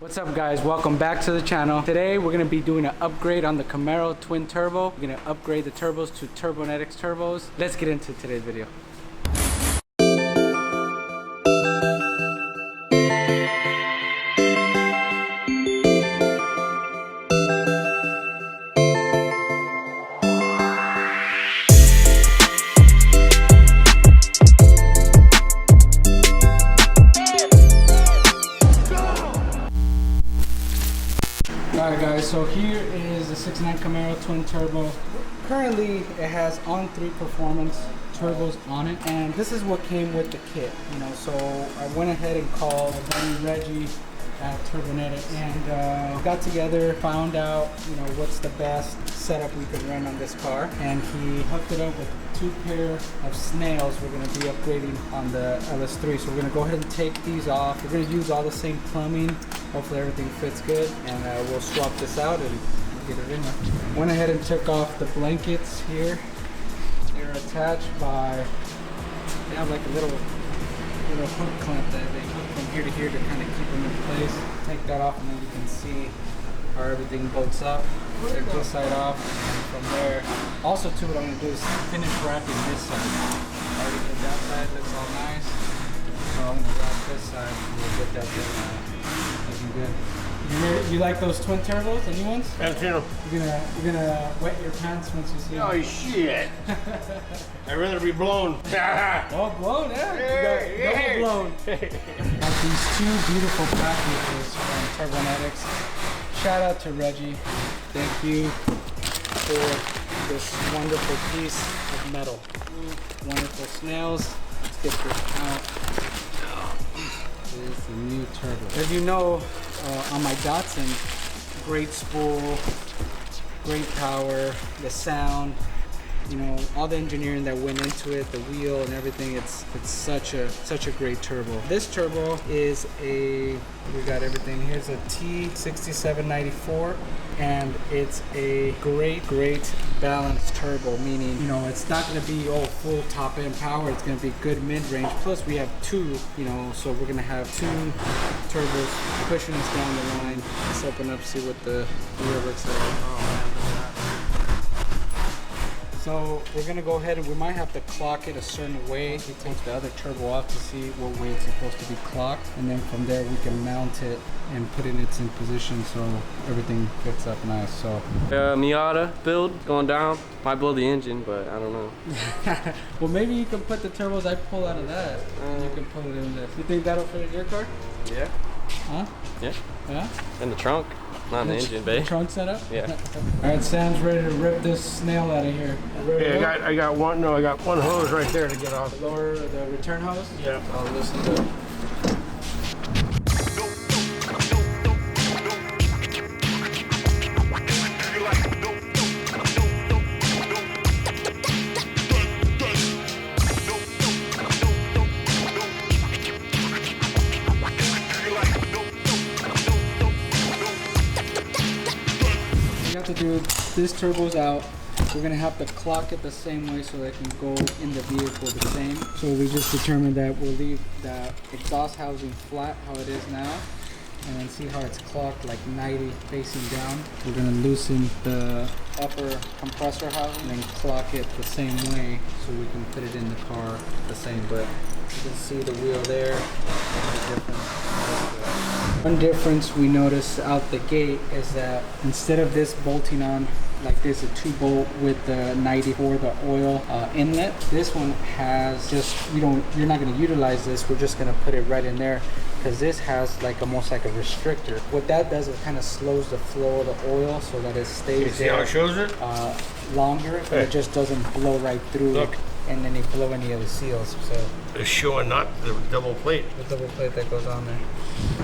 What's up guys, welcome back to the channel. Today we're going to be doing an upgrade on the Camaro twin turbo. We're going to upgrade the turbos to Turbonetics turbos. Let's get into today's video. Alright guys, so here is the 69 Camaro twin turbo. Currently it has on-3 performance turbos on it, and this is what came with the kit, you know. So I went ahead and called Reggie at Turbonetics and got together, found out, you know, what's the best setup we could run on this car, and he hooked it up with 2 pair of snails. We're going to be upgrading on the LS3, so we're going to go ahead and take these off. We're going to use all the same plumbing. Hopefully everything fits good, and we'll swap this out and get it in there. Went ahead and took off the blankets here. They're attached by, they have like a little hook clamp that they hook from here to here to kind of keep them in place. Take that off and then you can see how everything bolts up. Take this side off, and from there, also too, what I'm going to do is finish wrapping this side. Already did that side, looks all nice. So I'm going to wrap this side and we'll get that done. Looking good. You like those twin turbos? Any ones? I've seen them. You're gonna wet your pants once you see them. Oh shit! I'd rather be blown. Oh, blown, yeah. You got double blown. Got these 2 beautiful packages from Turbonetics. Shout out to Reggie. Thank you for this wonderful piece of metal. Wonderful snails. Let's get this out. This is the new turbo. As you know, on my Datsun, great spool, great power, the sound, you know, all the engineering that went into it, the wheel and everything. It's such a great turbo. This turbo is we got everything. Here's a T6794, and it's a great balanced turbo, meaning, you know, it's not going to be full top end power. It's going to be good mid-range. Plus we have 2, you know, so we're going to have 2 turbos pushing us down the line. Let's open up, see what the wheel looks like. Oh man, look at that. So we're gonna go ahead and we might have to clock it a certain way. We take the other turbo off to see what way it's supposed to be clocked, and then from there we can mount it and put it in its position so everything fits up nice. So Miata build going down. Might blow the engine, but I don't know. well, maybe you can put the turbos I pull out of that. You can put it in this. You think that'll fit in your car? Yeah. Huh? Yeah. Yeah? In the trunk. Not in the engine bay. Trunk setup? Yeah. Alright, Sam's ready to rip this snail out of here. Yeah, I got one hose right there to get off. Lower the return hose? Yeah. I'll listen to it. To do this turbo's out, we're gonna have to clock it the same way so that it can go in the vehicle the same. So we just determined that we'll leave the exhaust housing flat how it is now, and then see how it's clocked like 90 facing down. We're gonna loosen the upper compressor housing and then clock it the same way so we can put it in the car the same. But you can see the wheel there. One difference we noticed out the gate is that instead of this bolting on like this, a 2-bolt with the 94, the oil inlet, this one has just, you're not going to utilize this. We're just going to put it right in there because this has like almost like a restrictor. What that does, it kind of slows the flow of the oil so that it stays You see how it shows it? Longer, and it just doesn't blow right through. Look. And then they blow any of the seals. So It's showing not the double plate. the double plate that goes on there.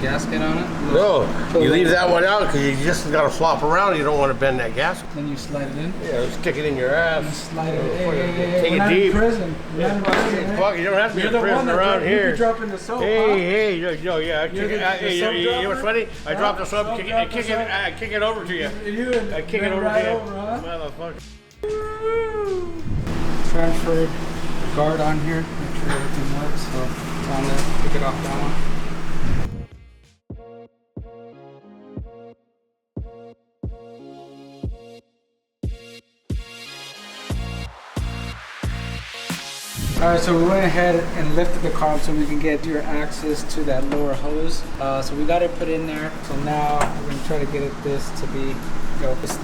Gasket on it? No, you leave that one out because you just got to flop around. You don't want to bend that gasket. Then you slide it in. Yeah, stick it in your ass. Slide it. Hey, Take we're it not deep. in prison. We're not in prison. Fuck, you don't have to be You're in the prison one that around here. You drop in the soap. Hey, yeah. You're the You know what's funny? I dropped the soap, kick it over to you. I kick it over to you. Motherfucker. Transferred guard on here. Make sure everything works. So time to pick it off that one. Alright, so we went ahead and lifted the car up so we can get your access to that lower hose. So we got it put in there. So now we're gonna try to get this to be,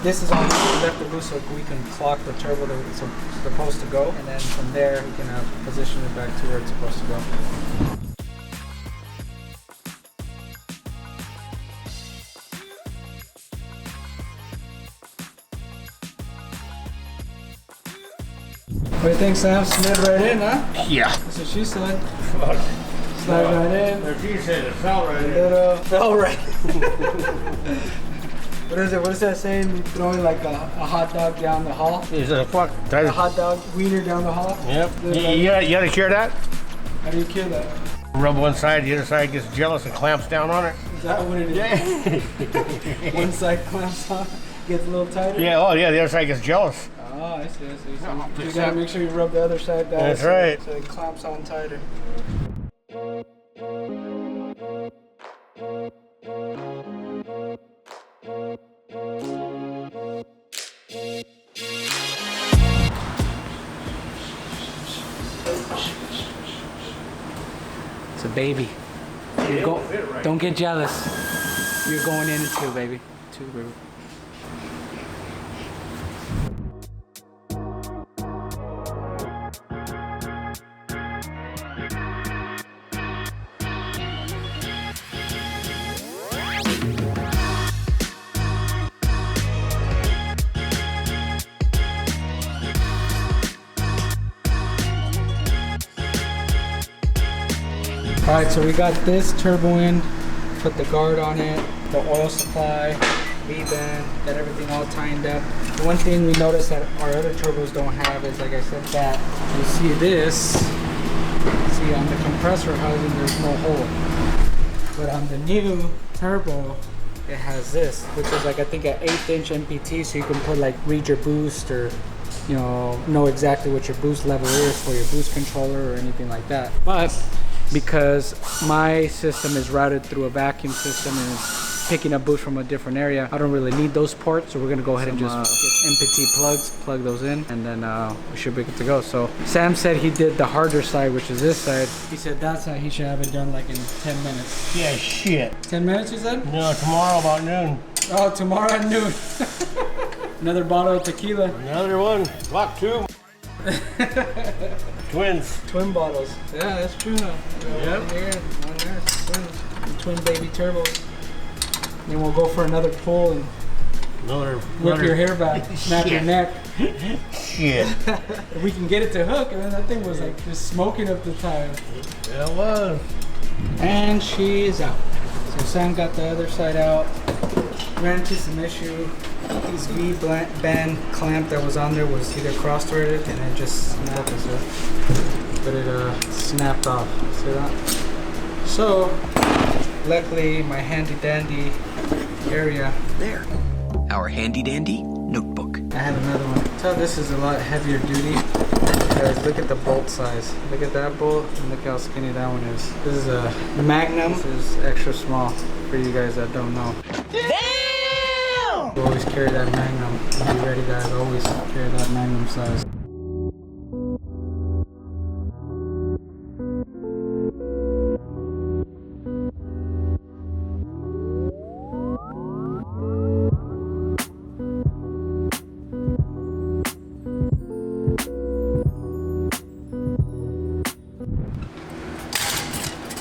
this is on the left the boost so we can clock the turbo that it's supposed to go, and then from there we can position it back to where it's supposed to go. What do you think, Sam? Slid right in, huh? Yeah. That's what she said. Fuck. Slide right in. If she said it fell right in. Fell right. What is it? What is that saying? You throwing like a hot dog down the hall? Is it a fuck? A hot dog wiener down the hall? Yep. You gotta cure that? How do you cure that? Rub one side, the other side gets jealous and clamps down on it. Is that what it is? Yeah. One side clamps on, gets a little tighter? Yeah, oh yeah, the other side gets jealous. Oh, I see. So you gotta make sure you rub the other side down. That's right. So it clamps on tighter. It's a baby. Don't get jealous. You're going in it too, baby. Too, baby. Alright, so we got this turbo in, put the guard on it, the oil supply, V-band, got everything all tightened up. The one thing we noticed that our other turbos don't have is, like I said, that you see this, see on the compressor housing there's no hole. But on the new turbo, it has this, which is like I think an 1/8 inch MPT, so you can put like read your boost or know exactly what your boost level is for your boost controller or anything like that. But because my system is routed through a vacuum system and it's picking up boost from a different area, I don't really need those ports, so we're gonna go ahead and just get MPT plugs, plug those in, and then we should be good to go. So Sam said he did the harder side, which is this side. He said that side he should have it done like in 10 minutes. Yeah, shit. 10 minutes, you said? No, tomorrow about noon. Oh, tomorrow at noon. Another bottle of tequila. Another one. Block 2. Twins. Twin bottles. Yeah, that's true. Yep. One here, one there. Twins. Twin baby turbos. Then we'll go for another pull and whip your hair back, snap your neck. Shit. If we can get it to hook, and then that thing was like just smoking up the tire. Yeah, it was. And she is out. So Sam got the other side out. Ran into some issue. This V-band clamp that was on there was either cross-threaded and it just snapped. But it snapped off. See that? So, luckily my handy-dandy area there. Our handy-dandy notebook. I have another one. So this is a lot heavier duty. Guys, look at the bolt size. Look at that bolt and look how skinny that one is. This is a Magnum. This is extra small for you guys that don't know. Always carry that Magnum. Be ready, guys. Always carry that Magnum size.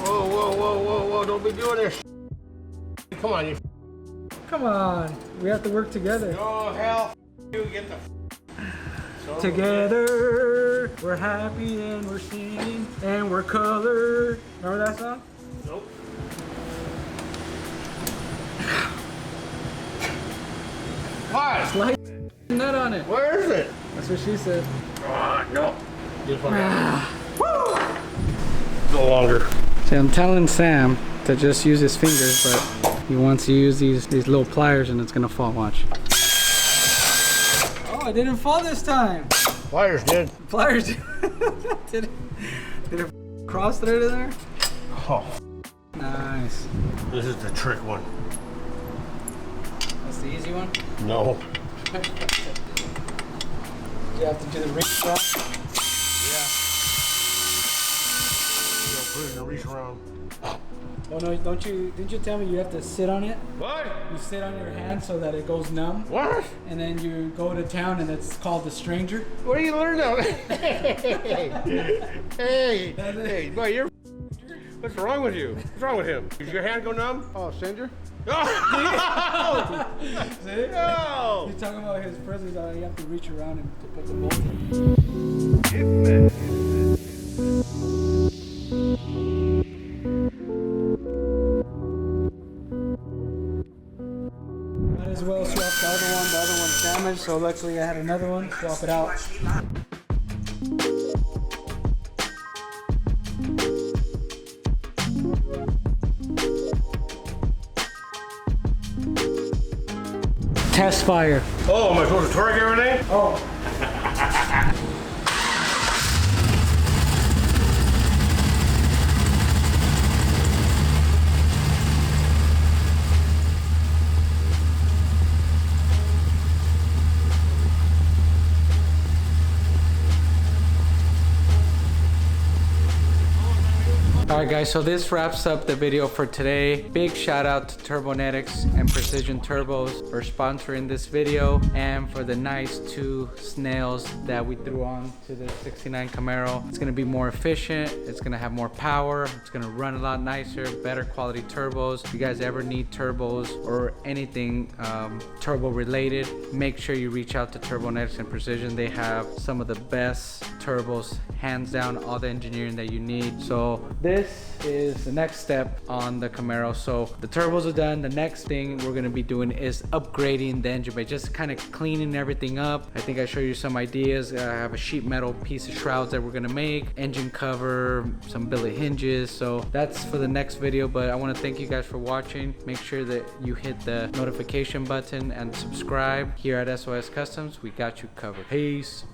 Whoa, don't be doing this. Come on, you. Come on, we have to work together. Oh, hell, you get the Together, we're happy and we're singing and we're colored. Remember that song? Nope. What? Slide nut on it. Where is it? That's what she said. Oh, no. Go longer. See, I'm telling Sam to just use his fingers, but he wants to use these little pliers and it's gonna fall. Watch. Oh, it didn't fall this time. Pliers did. Pliers did it cross thread in there? Oh. Nice. This is the trick one. That's the easy one? No. You have to do the ring shot. We're gonna reach around. Oh no, didn't you tell me you have to sit on it? What? You sit on your hand so that it goes numb. What? And then you go to town and it's called the stranger. Where do you learn that? Hey, boy, you're. What's wrong with you? What's wrong with him? Does your hand go numb? Oh, stranger? Oh! See? No! He's talking about his presence. You have to reach around and to put the bolt in. Might as well swap the other one. The other one's damaged, so luckily I had another one. Swap it out. Test fire. Oh, am I supposed to torque everything? Oh. Alright guys, so this wraps up the video for today. Big shout out to Turbonetics and Precision Turbos for sponsoring this video and for the nice 2 snails that we threw on to the 69 Camaro. It's gonna be more efficient, it's gonna have more power, it's gonna run a lot nicer, better quality turbos. If you guys ever need turbos or anything turbo related, make sure you reach out to Turbonetics and Precision. They have some of the best turbos, hands down, all the engineering that you need. So this is the next step on the Camaro. So the turbos are done. The next thing we're gonna be doing is upgrading the engine bay, just kind of cleaning everything up. I think I showed you some ideas. I have a sheet metal piece of shrouds that we're gonna make, engine cover, some billet hinges. So that's for the next video, but I want to thank you guys for watching. Make sure that you hit the notification button and subscribe. Here at SOS Customs, we got you covered. Peace.